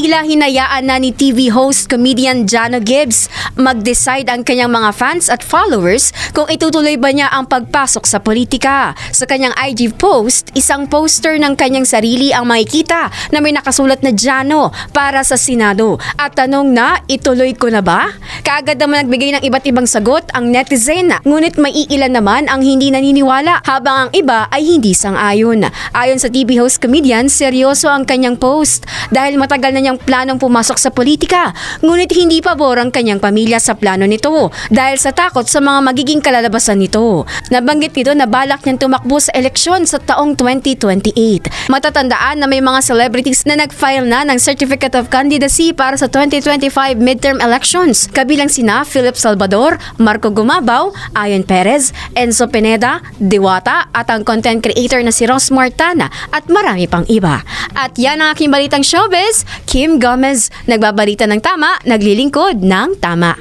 tila hinayaan na ni TV host comedian Jano Gibbs mag-decide ang kanyang mga fans at followers kung itutuloy ba niya ang pagpasok sa politika. Sa kanyang IG post, isang poster ng kanyang sarili ang makikita na may nakasulat na Jano para sa Senado. At tanong na, ituloy ko na ba? Kaagad naman nagbigay ng iba't ibang sagot ang netizen, ngunit may iilan naman ang hindi naniniwala habang ang iba ay hindi sang-ayon. Ayon sa TV host comedian, seryoso ang kanyang post dahil matagal na niyang planong pumasok sa politika, ngunit hindi pabor ang kanyang pamilya sa plano nito dahil sa takot sa mga magiging kalalabasan nito. Nabanggit nito na balak niyang tumakbo sa eleksyon sa taong 2028. Matatandaan na may mga celebrities na nag-file na ng Certificate of Candidacy para sa 2025 midterm elections, kabilang sina Philip Salvador, Marco Gumabaw, Ayon Perez, Enzo Pineda, Diwata at ang content creator na si Ros Martana at marami pang iba. At yan ang aking balitang showbiz. Kim Gomez, nagbabalita ng tama, naglilingkod ng tama.